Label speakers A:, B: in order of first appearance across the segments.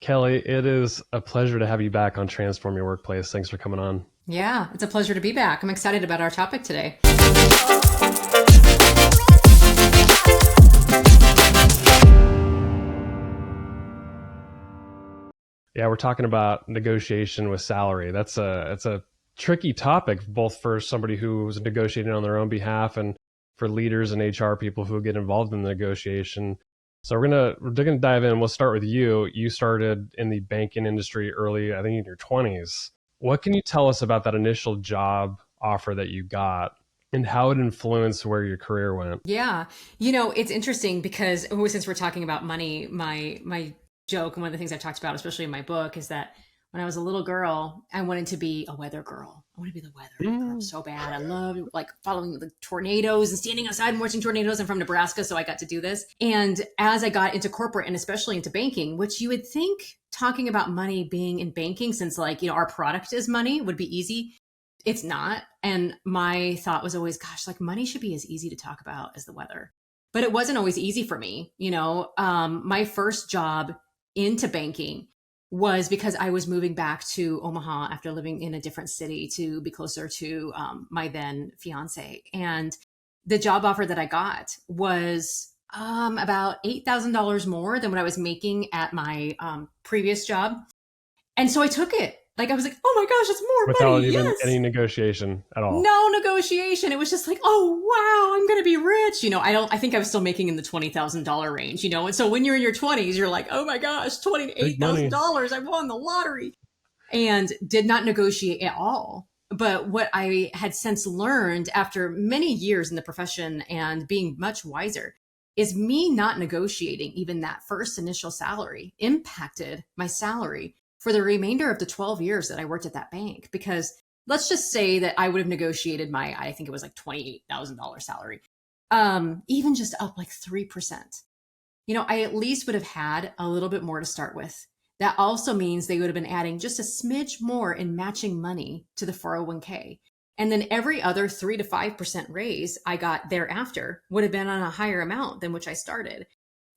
A: Kelly, it is a pleasure to have you back on Transform Your Workplace. Thanks for coming on.
B: Yeah, it's a pleasure to be back. I'm excited about our topic today.
A: Yeah, we're talking about negotiation with salary. That's a tricky topic, both for somebody who's negotiating on their own behalf and for leaders and HR people who get involved in the negotiation. So we're gonna dive in. We'll start with you. You started in the banking industry early, I think in your 20s. What can you tell us about that initial job offer that you got and how it influenced where your career went?
B: Yeah, it's interesting because since we're talking about money, my joke and one of the things I've talked about, especially in my book, is that when I was a little girl, I wanted to be a weather girl. I wanted to be the weather girl
A: Mm.
B: so bad. I loved like following the tornadoes and standing outside and watching tornadoes. I'm from Nebraska, so I got to do this. And as I got into corporate and especially into banking, which you would think talking about money being in banking, since our product is money, would be easy. It's not. And my thought was always, gosh, like money should be as easy to talk about as the weather. But it wasn't always easy for me. My first job into banking was because I was moving back to Omaha after living in a different city to be closer to my then fiance. And the job offer that I got was about $8,000 more than what I was making at my previous job. And so I took it. Like I was like, oh my gosh, it's more
A: Without
B: money.
A: even
B: Yes.
A: any negotiation at all.
B: No negotiation. It was just like, oh wow, I'm gonna be rich. I think I was still making in the $20,000 range, And so when you're in your 20s, you're like, oh my gosh,
A: Big money.
B: $28,000, I won the lottery. And did not negotiate at all. But what I had since learned after many years in the profession and being much wiser is me not negotiating even that first initial salary impacted my salary for the remainder of the 12 years that I worked at that bank. Because let's just say that I would have negotiated I think it was like $28,000 salary, even just up like 3%. I at least would have had a little bit more to start with. That also means they would have been adding just a smidge more in matching money to the 401k. And then every other 3 to 5% raise I got thereafter would have been on a higher amount than which I started.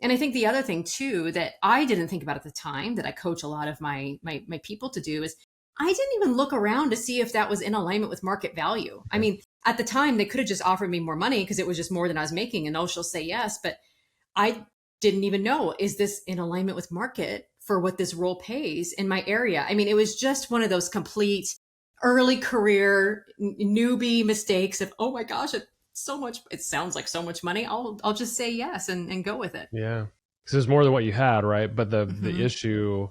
B: And I think the other thing too that I didn't think about at the time that I coach a lot of my people to do is I didn't even look around to see if that was in alignment with market value. I
A: Yeah.
B: mean, at the time they could have just offered me more money because it was just more than I was making, and she'll say yes, but I didn't even know, is this in alignment with market for what this role pays in my area? I mean, it was just one of those complete early career newbie mistakes of, oh my gosh, it sounds like so much money. I'll just say yes and go with it.
A: Yeah. Because there's more than what you had, right? But the
B: Hmm.
A: issue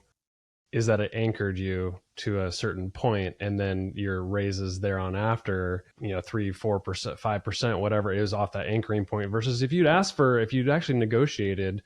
A: is that it anchored you to a certain point, and then your raises thereon after, 3, 4%, 5%, whatever it is off that anchoring point. Versus if you'd actually negotiated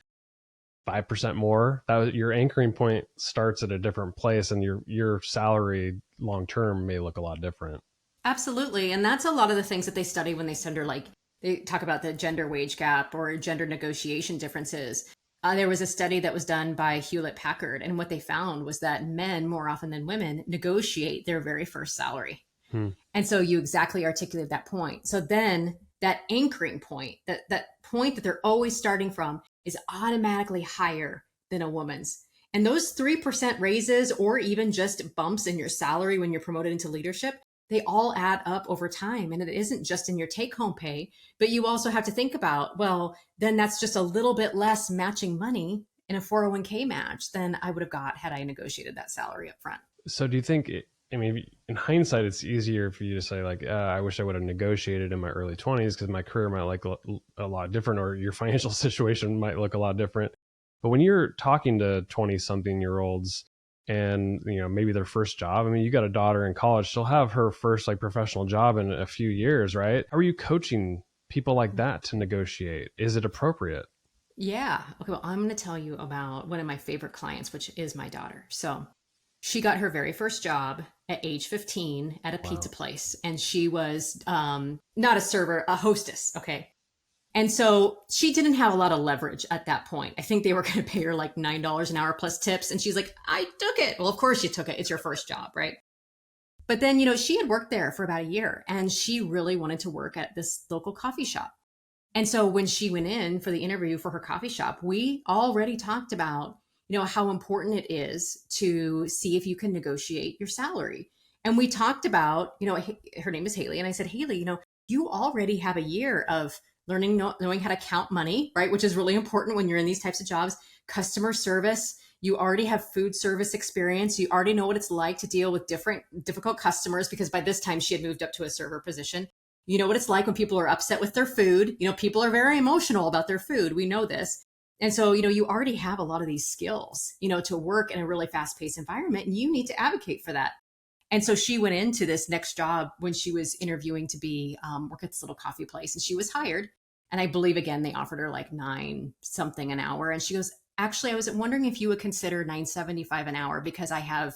A: 5% more, that was your anchoring point starts at a different place, and your salary long term may look a lot different.
B: Absolutely. And that's a lot of the things that they study when they talk about the gender wage gap or gender negotiation differences. There was a study that was done by Hewlett Packard, and what they found was that men, more often than women, negotiate their very first salary.
A: Hmm.
B: And so you exactly articulated that point. So then that anchoring point, that point that they're always starting from, is automatically higher than a woman's. And those 3% raises or even just bumps in your salary when you're promoted into leadership, they all add up over time. And it isn't just in your take home pay, but you also have to think about, well, then that's just a little bit less matching money in a 401k match than I would have got had I negotiated that salary up front.
A: So do you think I mean, in hindsight, it's easier for you to say like, I wish I would have negotiated in my early 20s because my career might look a lot different, or your financial situation might look a lot different. But when you're talking to 20 something year olds and, maybe their first job, I mean, you got a daughter in college, she'll have her first like professional job in a few years, right? How are you coaching people like that to negotiate? Is it appropriate?
B: Yeah. Okay. Well, I'm going to tell you about one of my favorite clients, which is my daughter. So she got her very first job at age 15 at a pizza
A: Wow.
B: place. And she was not a server, a hostess. Okay. And so she didn't have a lot of leverage at that point. I think they were going to pay her like $9 an hour plus tips. And she's like, I took it. Well, of course you took it. It's your first job, right? But then, she had worked there for about a year and she really wanted to work at this local coffee shop. And so when she went in for the interview for her coffee shop, we already talked about, how important it is to see if you can negotiate your salary. And we talked about, her name is Haley. And I said, Haley, you already have a year of knowing how to count money, right? Which is really important when you're in these types of jobs. Customer service, you already have food service experience. You already know what it's like to deal with difficult customers, because by this time she had moved up to a server position. You know what it's like when people are upset with their food. People are very emotional about their food. We know this. And so, you already have a lot of these skills, to work in a really fast paced environment, and you need to advocate for that. And so she went into this next job when she was interviewing to be work at this little coffee place, and she was hired. And I believe, again, they offered her like 9 something an hour. And she goes, actually, I was wondering if you would consider $9.75 an hour because I have,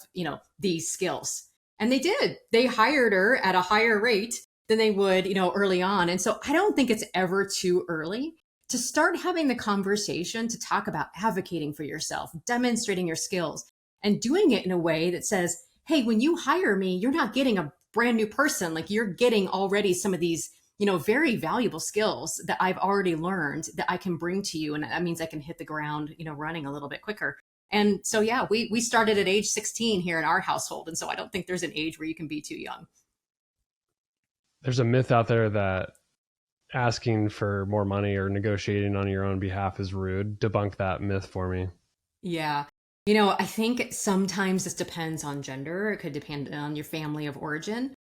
B: these skills. And they did. They hired her at a higher rate than they would, early on. And so I don't think it's ever too early to start having the conversation to talk about advocating for yourself, demonstrating your skills, and doing it in a way that says, hey, when you hire me, you're not getting a brand new person. Like, you're getting already some of these, very valuable skills that I've already learned that I can bring to you. And that means I can hit the ground, running a little bit quicker. And so, yeah, we started at age 16 here in our household. And so I don't think there's an age where you can be too young.
A: There's a myth out there that asking for more money or negotiating on your own behalf is rude. Debunk that myth for me.
B: Yeah. I think sometimes this depends on gender. It could depend on your family of origin.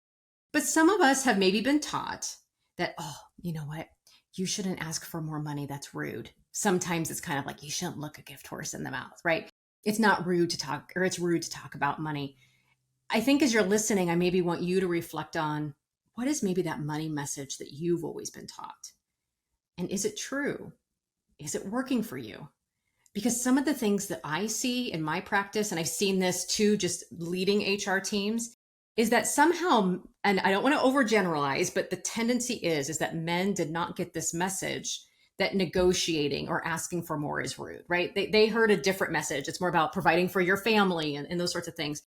B: But some of us have maybe been taught that, oh, you know what? You shouldn't ask for more money. That's rude. Sometimes it's kind of like you shouldn't look a gift horse in the mouth, right? It's not rude to talk, or it's rude to talk about money. I think as you're listening, I maybe want you to reflect on, what is maybe that money message that you've always been taught? And is it true? Is it working for you? Because some of the things that I see in my practice, and I've seen this too, just leading HR teams, is that somehow, and I don't want to overgeneralize, but the tendency is that men did not get this message that negotiating or asking for more is rude, right? They heard a different message. It's more about providing for your family and those sorts of things.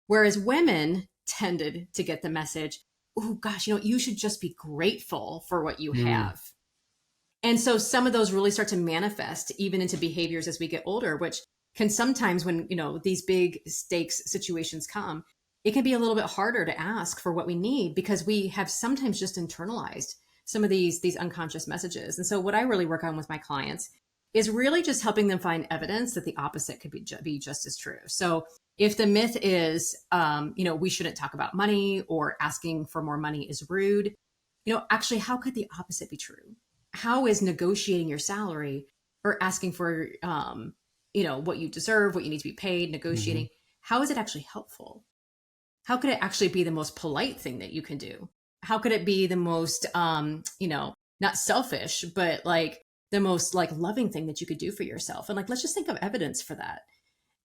B: Whereas women tended to get the message, oh gosh, you should just be grateful for what you have. And so some of those really start to manifest even into behaviors as we get older, which can sometimes, when, these big stakes situations come, it can be a little bit harder to ask for what we need because we have sometimes just internalized some of these unconscious messages. And so what I really work on with my clients is really just helping them find evidence that the opposite could be just as true. So if the myth is, we shouldn't talk about money, or asking for more money is rude, actually, how could the opposite be true? How is negotiating your salary or asking for, what you deserve, what you need to be paid, negotiating, how is it actually helpful? How could it actually be the most polite thing that you can do? How could it be the most, not selfish, but like the most like loving thing that you could do for yourself? And like, let's just think of evidence for that.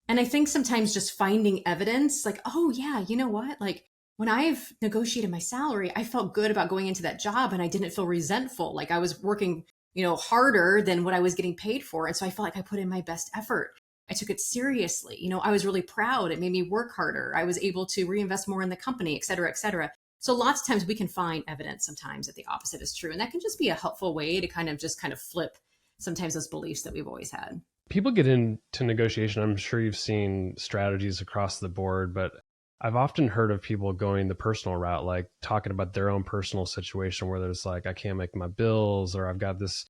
B: And I think sometimes just finding evidence like, oh yeah, you know what? Like, when I've negotiated my salary, I felt good about going into that job and I didn't feel resentful. Like I was working, harder than what I was getting paid for. And so I felt like I put in my best effort. I took it seriously. I was really proud. It made me work harder. I was able to reinvest more in the company, et cetera, et cetera. So lots of times we can find evidence sometimes that the opposite is true. And that can just be a helpful way to kind of flip sometimes those beliefs that we've always had.
A: People get into negotiation. I'm sure you've seen strategies across the board, but I've often heard of people going the personal route, like talking about their own personal situation where there's like, I can't make my bills, or I've got this,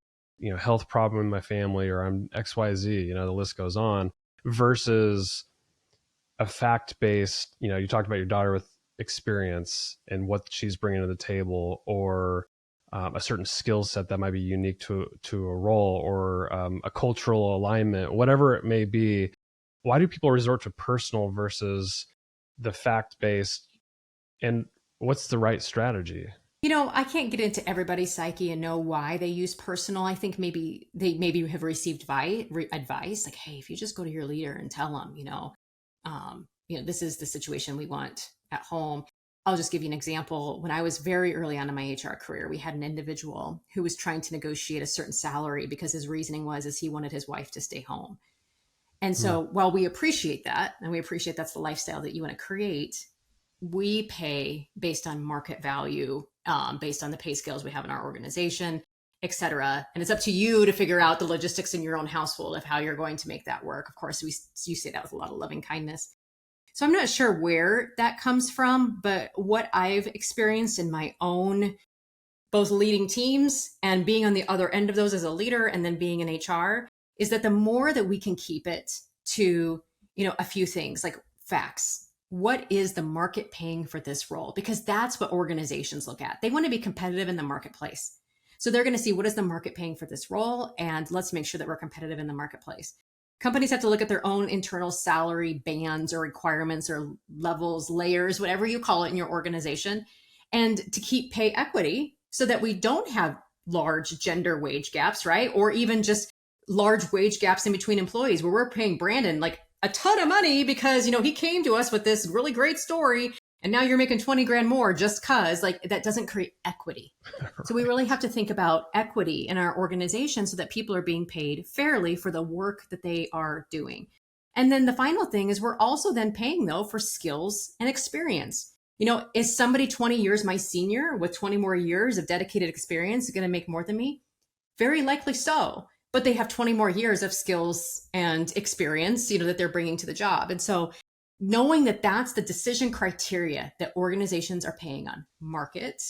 A: health problem in my family, or I'm XYZ, the list goes on, versus a fact-based, you talked about your daughter with experience and what she's bringing to the table, or a certain skill set that might be unique to a role, or a cultural alignment, whatever it may be. Why do people resort to personal versus the fact-based, and what's the right strategy?
B: I can't get into everybody's psyche and know why they use personal. I think maybe they have received advice like, hey, if you just go to your leader and tell them, this is the situation we want at home. I'll just give you an example. When I was very early on in my HR career, we had an individual who was trying to negotiate a certain salary because his reasoning is he wanted his wife to stay home. And so while we appreciate that, and we appreciate that's the lifestyle that you want to create, we pay based on market value, based on the pay scales we have in our organization. et cetera. And it's up to you to figure out the logistics in your own household of how you're going to make that work. Of course, you say that with a lot of loving kindness. So I'm not sure where that comes from, but what I've experienced in my own, both leading teams and being on the other end of those as a leader and then being in HR, is that the more that we can keep it to, a few things like facts. What is the market paying for this role? Because that's what organizations look at. They want to be competitive in the marketplace. So they're going to see, what is the market paying for this role? And let's make sure that we're competitive in the marketplace. Companies have to look at their own internal salary bands or requirements or levels, layers, whatever you call it in your organization, and to keep pay equity so that we don't have large gender wage gaps, right? Or even just large wage gaps in between employees where we're paying Brandon like a ton of money because, he came to us with this really great story and now you're making 20 grand more just cause, like, that doesn't create equity. Right. So we really have to think about equity in our organization so that people are being paid fairly for the work that they are doing. And then the final thing is we're also then paying though for skills and experience. Is somebody 20 years my senior with 20 more years of dedicated experience going to make more than me? Very likely so. But they have 20 more years of skills and experience, that they're bringing to the job. And so knowing that that's the decision criteria that organizations are paying on: market,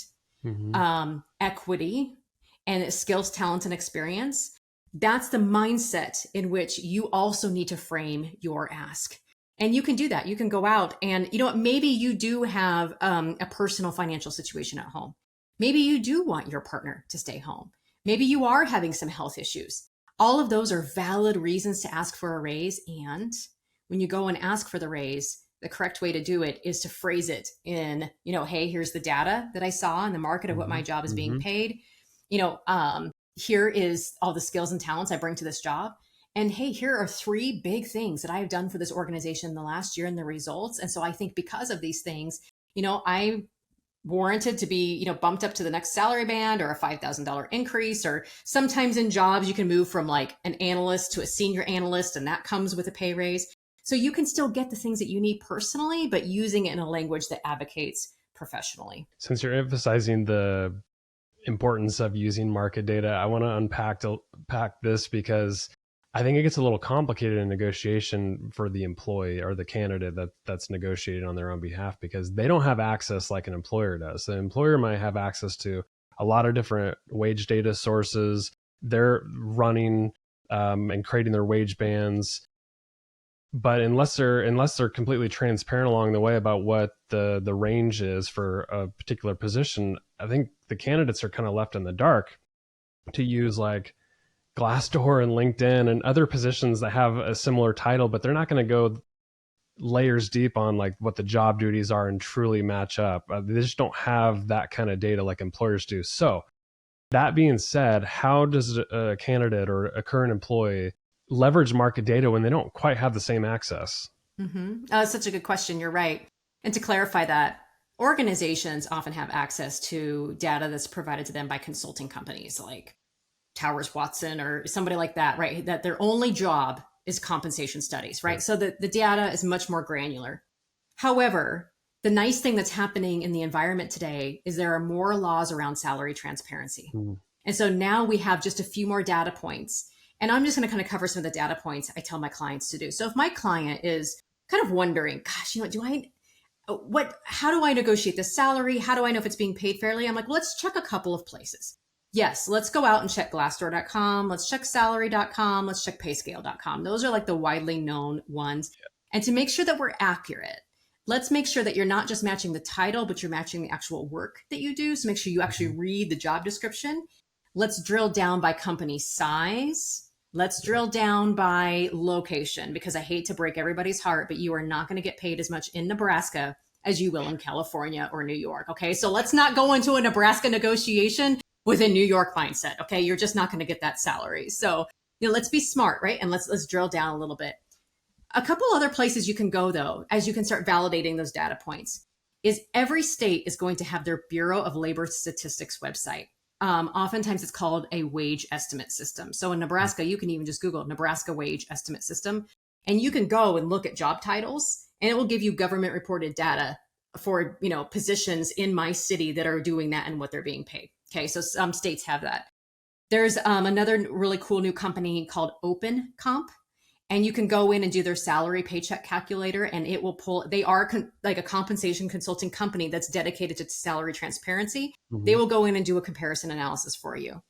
B: equity, and skills, talent, and experience. That's the mindset in which you also need to frame your ask. And you can do that. You can go out and, maybe you do have a personal financial situation at home. Maybe you do want your partner to stay home. Maybe you are having some health issues. All of those are valid reasons to ask for a raise. And when you go and ask for the raise, the correct way to do it is to phrase it in, hey, here's the data that I saw in the market of what my job is being paid. Here is all the skills and talents I bring to this job. And hey, here are 3 big things that I have done for this organization in the last year and the results. And so I think because of these things, I warranted to be, bumped up to the next salary band or a $5,000 increase, or sometimes in jobs you can move from like an analyst to a senior analyst and that comes with a pay raise. So you can still get the things that you need personally, but using it in a language that advocates professionally.
A: Since you're emphasizing the importance of using market data, I want to unpack this because I think it gets a little complicated in negotiation for the employee or the candidate that's negotiating on their own behalf, because they don't have access like an employer does. The employer might have access to a lot of different wage data sources. They're running and creating their wage bands. But unless they're completely transparent along the way about what the range is for a particular position, I think the candidates are kind of left in the dark to use like Glassdoor and LinkedIn and other positions that have a similar title, but they're not going to go layers deep on like what the job duties are and truly match up. They just don't have that kind of data like employers do. So that being said, how does a candidate or a current employee leverage market data when they don't quite have the same access?
B: That's such a good question. You're right. And to clarify that, organizations often have access to data that's provided to them by consulting companies like Towers Watson or somebody like that, right? That their only job is compensation studies, right? So the data is much more granular. However, the nice thing that's happening in the environment today is there are more laws around salary transparency. And so now we have just a few more data points. And I'm just going to kind of cover some of the data points I tell my clients to do. So if my client is kind of wondering, gosh, how do I negotiate the salary? How do I know if it's being paid fairly? I'm like, well, let's check a couple of places. Yes, let's go out and check Glassdoor.com. Let's check salary.com. Let's check payscale.com. Those are like the widely known ones. Yeah. And to make sure that we're accurate, let's make sure that you're not just matching the title, but you're matching the actual work that you do. So make sure you actually read the job description. Let's drill down by company size. Let's drill down by location, because I hate to break everybody's heart, but you are not going to get paid as much in Nebraska as you will in California or New York. Okay. So let's not go into a Nebraska negotiation with a New York mindset. Okay. You're just not going to get that salary. So, let's be smart, right? And let's drill down a little bit. A couple other places you can go though, as you can start validating those data points, is every state is going to have their Bureau of Labor Statistics website. Oftentimes it's called a wage estimate system. So in Nebraska, you can even just Google Nebraska wage estimate system, and you can go and look at job titles, and it will give you government reported data for, positions in my city that are doing that and what they're being paid. Okay. So some states have that. There's another really cool new company called Open Comp, and you can go in and do their salary paycheck calculator, and it will pull. They are like a compensation consulting company that's dedicated to salary transparency. They
A: Hmm.
B: will go in and do a comparison analysis for you.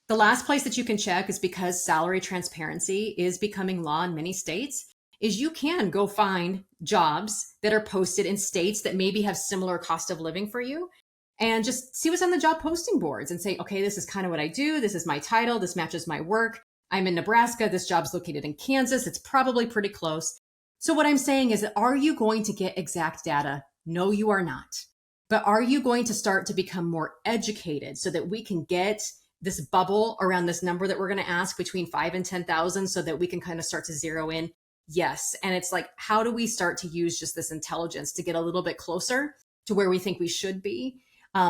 B: The last place that you can check is, because salary transparency is becoming law in many states, is you can go find jobs that are posted in states that maybe have similar cost of living for you, and just see what's on the job posting boards and say, okay, this is kind of what I do. This is my title. This matches my work. I'm in Nebraska. This job's located in Kansas. It's probably pretty close. So what I'm saying is, are you going to get exact data? No, you are not. But are you going to start to become more educated so that we can get this bubble around this number that we're going to ask between 5 and 10,000, so that we can kind of start to zero in? Yes. And it's like, how do we start to use just this intelligence to get a little bit closer to where we think we should be,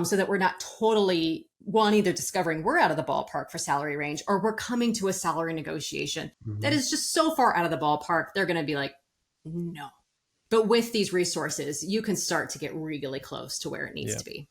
B: so that we're not totally, one, either discovering we're out of the ballpark for salary range, or we're coming to a salary negotiation that
A: Hmm.
B: is just so far out of the ballpark, they're going to be like, no. But with these resources, you can start to get really close to where it needs
A: Yeah.
B: to be.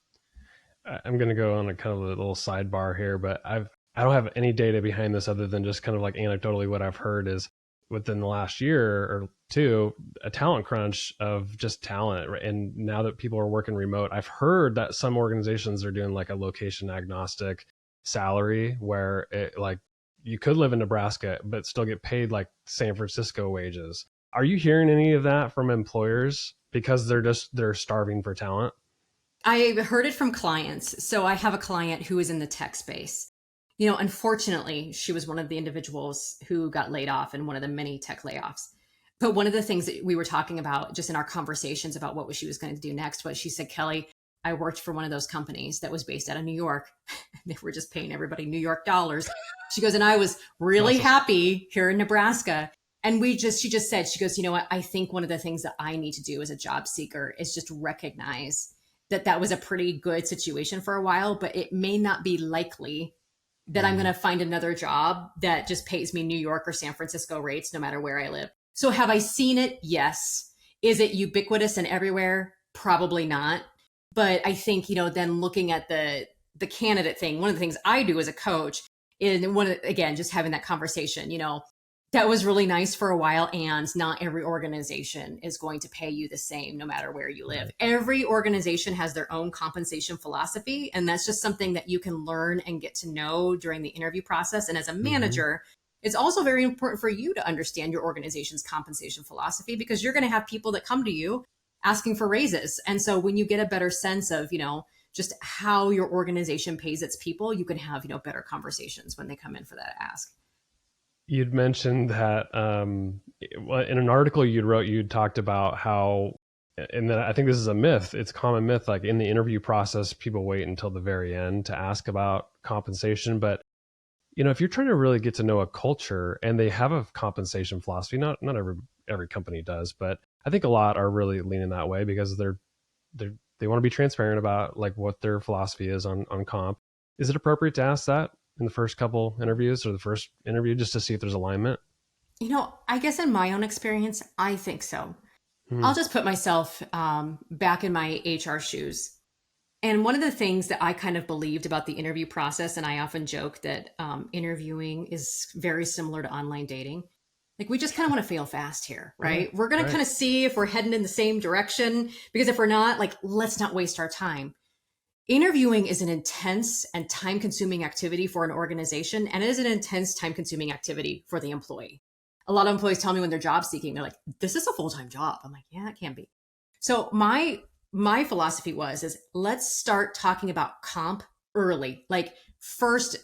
A: I'm going to go on a kind of a little sidebar here, but I don't have any data behind this other than just kind of like anecdotally what I've heard is within the last year or two, a talent crunch of just talent. Right? And now that people are working remote, I've heard that some organizations are doing like a location agnostic salary where it like you could live in Nebraska but still get paid like San Francisco wages. Are you hearing any of that from employers because they're starving for talent?
B: I heard it from clients. So I have a client who is in the tech space. Unfortunately, she was one of the individuals who got laid off in one of the many tech layoffs. But one of the things that we were talking about just in our conversations about what she was going to do next was, she said, Kelly, I worked for one of those companies that was based out of New York. They were just paying everybody New York dollars. She goes, and I was really
A: Awesome.
B: happy here in Nebraska. And she just said, she goes, you know what? I think one of the things that I need to do as a job seeker is just recognize that that was a pretty good situation for a while, but it may not be likely that I'm going
A: Mm.
B: to find another job that just pays me New York or San Francisco rates no matter where I live. So have I seen it? Yes. Is it ubiquitous and everywhere? Probably not. But I think, then looking at the candidate thing, one of the things I do as a coach is, again, just having that conversation, that was really nice for a while, and not every organization is going to pay you the same no matter where you live.
A: Right.
B: Every organization has their own compensation philosophy, and that's just something that you can learn and get to know during the interview process. And as a
A: Hmm.
B: manager, it's also very important for you to understand your organization's compensation philosophy, because you're going to have people that come to you asking for raises. And so when you get a better sense of, just how your organization pays its people, you can have, better conversations when they come in for that ask.
A: You'd mentioned that in an article you'd wrote, you'd talked about how, and then I think this is a myth. It's a common myth. Like in the interview process, people wait until the very end to ask about compensation. But if you're trying to really get to know a culture and they have a compensation philosophy, not every company does, but I think a lot are really leaning that way because they want to be transparent about like what their philosophy is on comp. Is it appropriate to ask that in the first couple interviews or the first interview just to see if there's alignment?
B: I guess in my own experience, I think so.
A: Hmm.
B: I'll just put myself back in my HR shoes. And one of the things that I kind of believed about the interview process, and I often joke that interviewing is very similar to online dating. Like, we just kind of want to fail fast here,
A: Yeah.
B: right? We're going to
A: Right.
B: kind of see if we're heading in the same direction, because if we're not, like, let's not waste our time. Interviewing is an intense and time consuming activity for an organization, and it is an intense, time consuming activity for the employee. A lot of employees tell me when they're job seeking, they're like, this is a full time job. I'm like, yeah, it can be. So my philosophy is let's start talking about comp early, like first,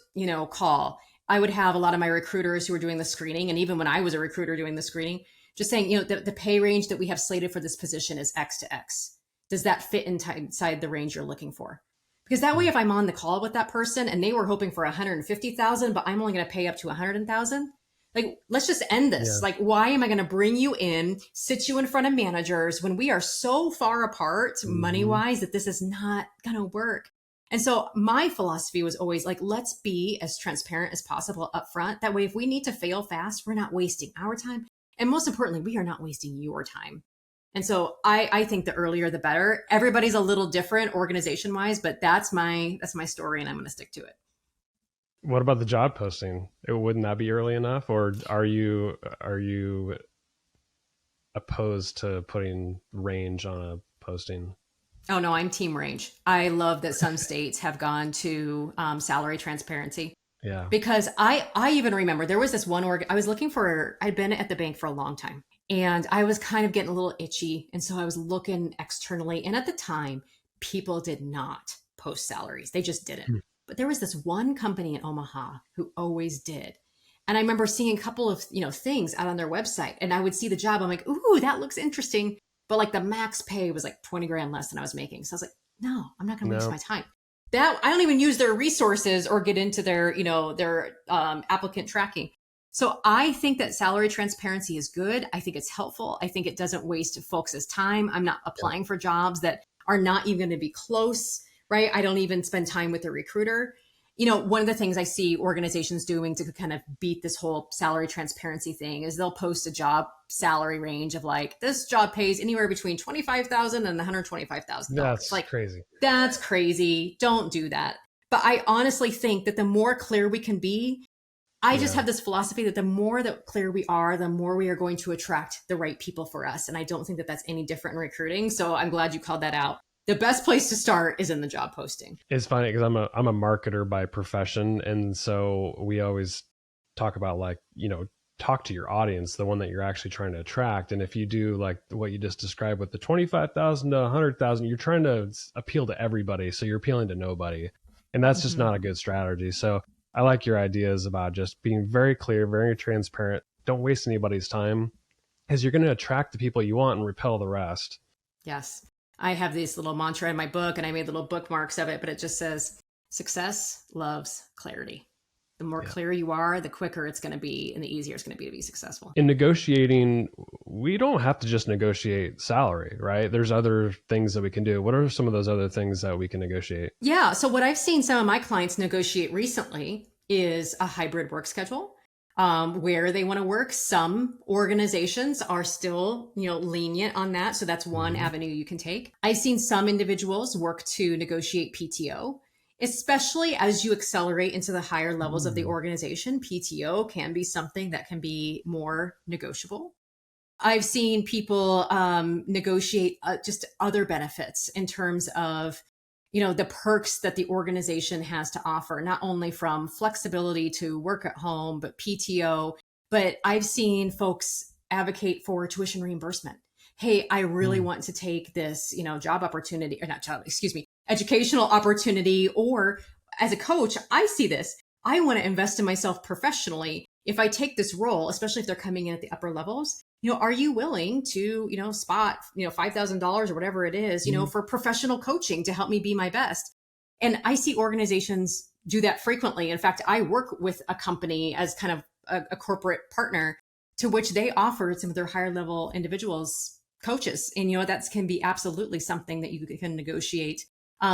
B: call. I would have a lot of my recruiters who were doing the screening, and even when I was a recruiter doing the screening, just saying, the pay range that we have slated for this position is X to X. Does that fit inside the range you're looking for? Because that way, if I'm on the call with that person and they were hoping for 150,000, but I'm only going to pay up to 100,000, like, let's just end this.
A: Yeah.
B: Like, why am I going to bring you in, sit you in front of managers when we are so far apart money
A: Hmm.
B: wise that this is not going to work? And so my philosophy was always like, let's be as transparent as possible up front. That way, if we need to fail fast, we're not wasting our time. And most importantly, we are not wasting your time. And so I think the earlier the better. Everybody's a little different organization wise, but that's my story, and I'm going to stick to it.
A: What about the job posting? Wouldn't that be early enough, or are you opposed to putting range on a posting?
B: Oh no, I'm team range. I love that some states have gone to salary transparency.
A: Yeah.
B: Because I even remember there was this one I was looking for, I'd been at the bank for a long time and I was kind of getting a little itchy. And so I was looking externally. And at the time, people did not post salaries. They just didn't.
A: Hmm.
B: But there was this one company in Omaha who always did. And I remember seeing a couple of, things out on their website and I would see the job. I'm like, ooh, that looks interesting. But like the max pay was like 20 grand less than I was making. So I was like, no, I'm not going to waste
A: No.
B: my time. That I don't even use their resources or get into their applicant tracking. So I think that salary transparency is good. I think it's helpful. I think it doesn't waste folks' time. I'm not applying for jobs that are not even going to be close, right? I don't even spend time with the recruiter. One of the things I see organizations doing to kind of beat this whole salary transparency thing is they'll post a job salary range of like, this job pays anywhere between $25,000 and $125,000.
A: That's
B: Like,
A: crazy.
B: that's crazy. Don't do that. But I honestly think that the more clear we can be, I just
A: Yeah.
B: have this philosophy that the more that clear we are, the more we are going to attract the right people for us. And I don't think that that's any different in recruiting. So I'm glad you called that out. The best place to start is in the job posting.
A: It's funny because I'm a marketer by profession, and so we always talk about, like, talk to your audience, the one that you're actually trying to attract. And if you do like what you just described with the 25,000 to 100,000, you're trying to appeal to everybody, so you're appealing to nobody, and that's just not a good strategy. So I like your ideas about just being very clear, very transparent. Don't waste anybody's time, because you're going to attract the people you want and repel the rest.
B: Yes. I have this little mantra in my book and I made little bookmarks of it, but it just says success loves clarity. The more clear you are, the quicker it's going to be and the easier it's going to be successful.
A: In negotiating, we don't have to just negotiate salary, right? There's other things that we can do. What are some of those other things that we can negotiate?
B: Yeah. So what I've seen some of my clients negotiate recently is a hybrid work schedule. Where they want to work. Some organizations are still, lenient on that. So that's one avenue you can take. I've seen some individuals work to negotiate PTO, especially as you accelerate into the higher levels of the organization. PTO can be something that can be more negotiable. I've seen people negotiate just other benefits in terms of the perks that the organization has to offer, not only from flexibility to work at home, but PTO. But I've seen folks advocate for tuition reimbursement. Hey, I really want to take this, job opportunity, or not job, excuse me, educational opportunity. Or as a coach, I see this. I want to invest in myself professionally. If I take this role, especially if they're coming in at the upper levels, are you willing to, spot, $5,000 or whatever it is, for professional coaching to help me be my best? And I see organizations do that frequently. In fact, I work with a company as kind of a corporate partner to which they offer some of their higher level individuals coaches. And, that can be absolutely something that you can negotiate.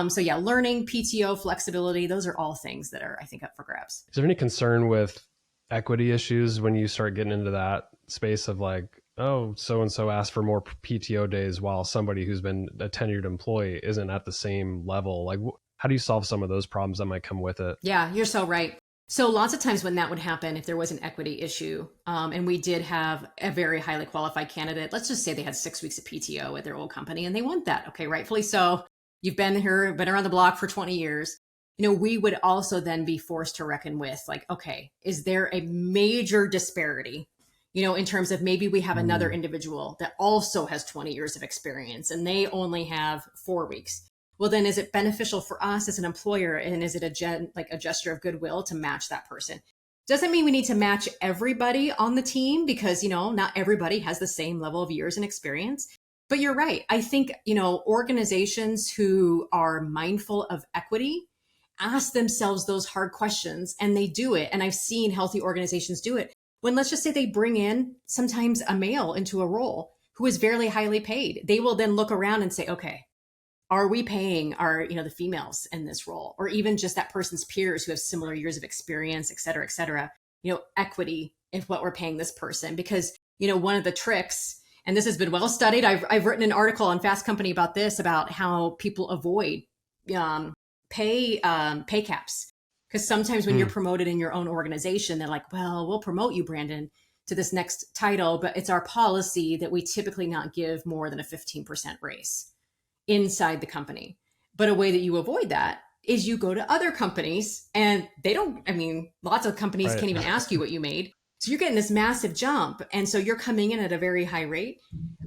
B: So yeah, learning, PTO, flexibility, those are all things that are, I think, up for grabs.
A: Is there any concern with equity issues when you start getting into that space of like, oh, so-and-so asked for more PTO days while somebody who's been a tenured employee isn't at the same level? Like, how do you solve some of those problems that might come with it?
B: Yeah, you're so right. So lots of times when that would happen, if there was an equity issue, and we did have a very highly qualified candidate, let's just say they had 6 weeks of PTO at their old company and they want that. Okay, rightfully so. You've been here, been around the block for 20 years. We would also then be forced to reckon with like, okay, is there a major disparity, in terms of maybe we have another individual that also has 20 years of experience and they only have 4 weeks. Well, then is it beneficial for us as an employer? And is it a gesture of goodwill to match that person? Doesn't mean we need to match everybody on the team because, not everybody has the same level of years and experience. But you're right. I think, organizations who are mindful of equity ask themselves those hard questions and they do it. And I've seen healthy organizations do it. When let's just say they bring in sometimes a male into a role who is very highly paid, they will then look around and say, okay, are we paying our, the females in this role, or even just that person's peers who have similar years of experience, et cetera, equity in what we're paying this person? Because, one of the tricks, and this has been well studied, I've written an article on Fast Company about this, about how people avoid pay caps. Because sometimes when you're promoted in your own organization, they're like, well, we'll promote you, Brandon, to this next title, but it's our policy that we typically not give more than a 15% raise inside the company. But a way that you avoid that is you go to other companies and they don't, I mean, lots of companies can't even ask you what you made. So you're getting this massive jump. And so you're coming in at a very high rate.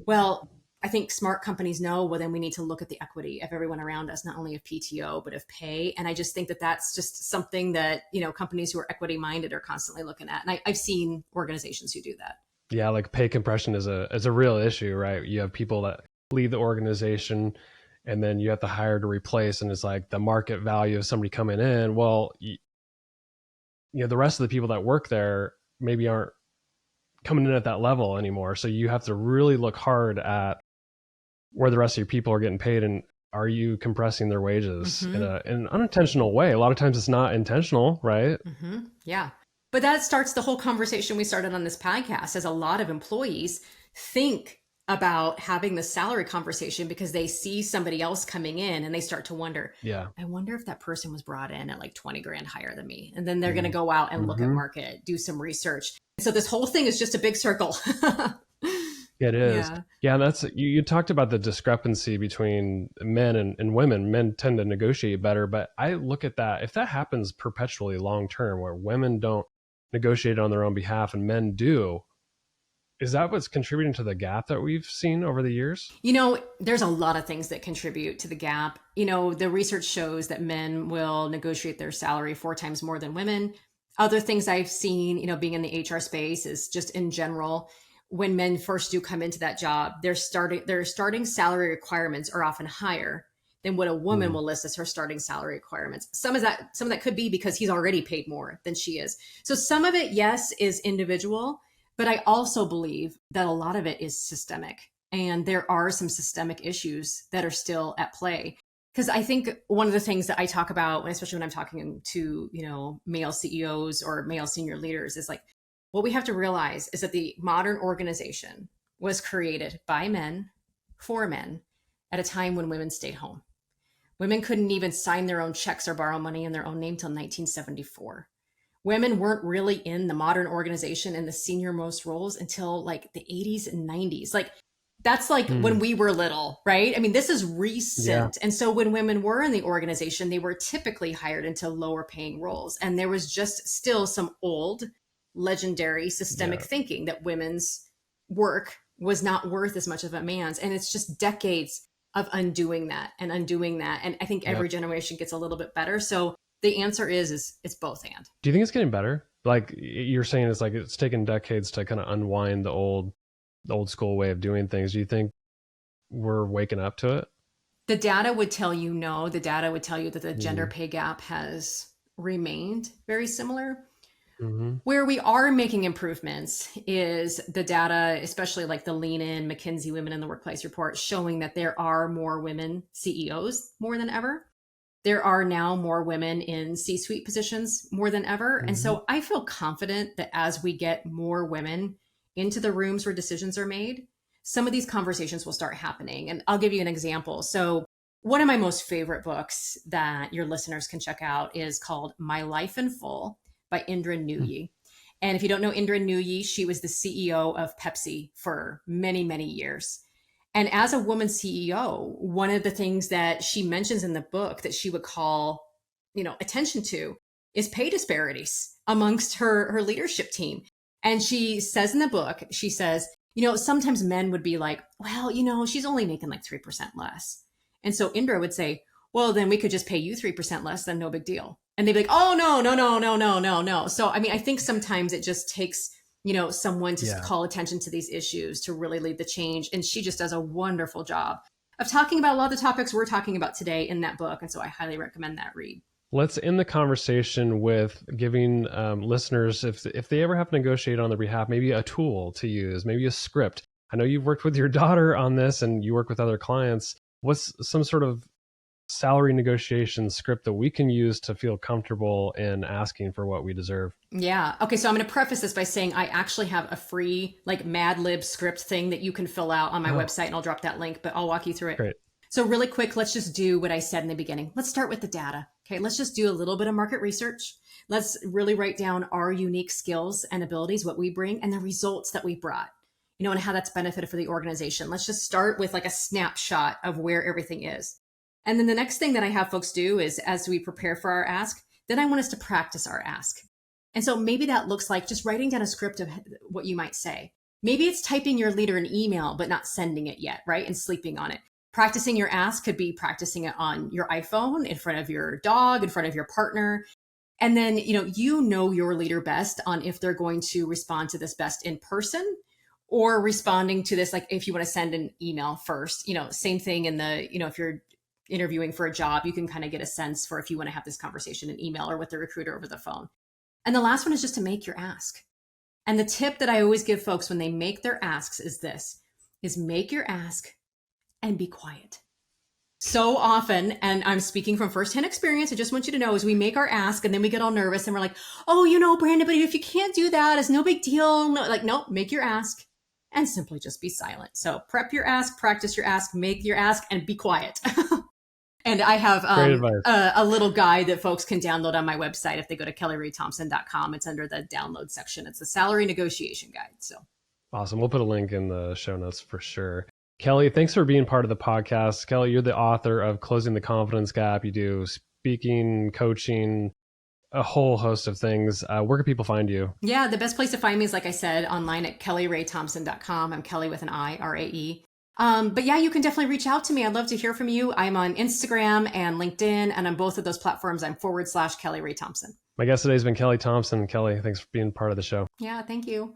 B: Well, I think smart companies know, well, then we need to look at the equity of everyone around us, not only of PTO, but of pay. And I just think that that's just something that, you know, companies who are equity minded are constantly looking at. And I've seen organizations who do that.
A: Yeah, like pay compression is a real issue, right? You have people that leave the organization and then you have to hire to replace, and it's like the market value of somebody coming in. Well, you know, the rest of the people that work there maybe aren't coming in at that level anymore. So you have to really look hard at where the rest of your people are getting paid, and are you compressing their wages in an unintentional way? A lot of times it's not intentional, right?
B: Yeah. But that starts the whole conversation we started on this podcast, as a lot of employees think about having the salary conversation because they see somebody else coming in and they start to wonder, I wonder if that person was brought in at like 20 grand higher than me. And then they're going to go out and look at market, do some research. So this whole thing is just a big circle.
A: It is. Yeah, that's you talked about the discrepancy between men and women. Men tend to negotiate better, but I look at that, if that happens perpetually long term, where women don't negotiate on their own behalf and men do, is that what's contributing to the gap that we've seen over the years?
B: You know, there's a lot of things that contribute to the gap. You know, the research shows that men will negotiate their salary 4 times more than women. Other things I've seen, you know, being in the HR space, is just in general, when men first do come into that job, their starting salary requirements are often higher than what a woman will list as her starting salary requirements. Some of that could be because he's already paid more than she is. So some of it, yes, is individual, but I also believe that a lot of it is systemic, and there are some systemic issues that are still at play. Because I think one of the things that I talk about, especially when I'm talking to, you know, male CEOs or male senior leaders, is like, what we have to realize is that the modern organization was created by men for men at a time when women stayed home. Women couldn't even sign their own checks or borrow money in their own name till 1974. Women weren't really in the modern organization in the senior most roles until like the 80s and 90s. Like that's like when we were little, right? I mean, this is recent. And so when women were in the organization, they were typically hired into lower paying roles. And there was just still some old legendary systemic thinking that women's work was not worth as much of a man's. And it's just decades of undoing that. And I think every generation gets a little bit better. So the answer is it's both and.
A: Do you think it's getting better? Like you're saying, it's like it's taken decades to kind of unwind the old school way of doing things. Do you think we're waking up to it?
B: The data would tell you no. The data would tell you that the gender pay gap has remained very similar. Where we are making improvements is the data, especially like the Lean In McKinsey Women in the Workplace report, showing that there are more women CEOs more than ever. There are now more women in C-suite positions more than ever. And so I feel confident that as we get more women into the rooms where decisions are made, some of these conversations will start happening. And I'll give you an example. So one of my most favorite books that your listeners can check out is called My Life in Full by Indra Nooyi. And if you don't know Indra Nooyi, she was the CEO of Pepsi for many, many years. And as a woman CEO, one of the things that she mentions in the book that she would call, you know, attention to is pay disparities amongst her leadership team. And she says in the book, she says, you know, sometimes men would be like, well, you know, she's only making like 3% less. And so Indra would say, well, then we could just pay you 3% less, then no big deal. And they'd be like, oh, no. So, I mean, I think sometimes it just takes, you know, someone to call attention to these issues to really lead the change. And she just does a wonderful job of talking about a lot of the topics we're talking about today in that book. And so I highly recommend that read.
A: Let's end the conversation with giving listeners, if they ever have to negotiate on their behalf, maybe a tool to use, maybe a script. I know you've worked with your daughter on this and you work with other clients. What's some sort of salary negotiation script that we can use to feel comfortable in asking for what we deserve?
B: Yeah. Okay. So I'm going to preface this by saying I actually have a free like Mad Lib script thing that you can fill out on my website, and I'll drop that link, but I'll walk you through it.
A: Great.
B: So really quick, let's just do what I said in the beginning. Let's start with the data. Okay, let's just do a little bit of market research. Let's really write down our unique skills and abilities, what we bring, and the results that we brought, and how that's benefited for the organization. Let's just start with like a snapshot of where everything is. And then the next thing that I have folks do is, as we prepare for our ask, then I want us to practice our ask. And so maybe that looks like just writing down a script of what you might say. Maybe it's typing your leader an email, but not sending it yet, right? And sleeping on it. Practicing your ask could be practicing it on your iPhone, in front of your dog, in front of your partner. And then, your leader best on if they're going to respond to this best in person or responding to this, like if you want to send an email first, same thing in the, if you're interviewing for a job, you can kind of get a sense for if you want to have this conversation in email or with the recruiter over the phone. And the last one is just to make your ask. And the tip that I always give folks when they make their asks is make your ask and be quiet. So often, and I'm speaking from firsthand experience, I just want you to know, is we make our ask and then we get all nervous and we're like, oh, Brandon, but if you can't do that, it's no big deal. No, make your ask and simply just be silent. So prep your ask, practice your ask, make your ask, and be quiet. And I have a little guide that folks can download on my website if they go to kellyraythompson.com. It's under the download section. It's a salary negotiation guide. So
A: awesome. We'll put a link in the show notes for sure. Kelli, thanks for being part of the podcast. Kelli, you're the author of Closing the Confidence Gap. You do speaking, coaching, a whole host of things. Where can people find you?
B: Yeah, the best place to find me is, like I said, online at kellyraythompson.com. I'm Kelli with an I, R-A-E. But yeah, you can definitely reach out to me. I'd love to hear from you. I'm on Instagram and LinkedIn, and on both of those platforms, I'm / Kelli Ray Thompson.
A: My guest today has been Kelli Thompson. Kelli, thanks for being part of the show.
B: Yeah, thank you.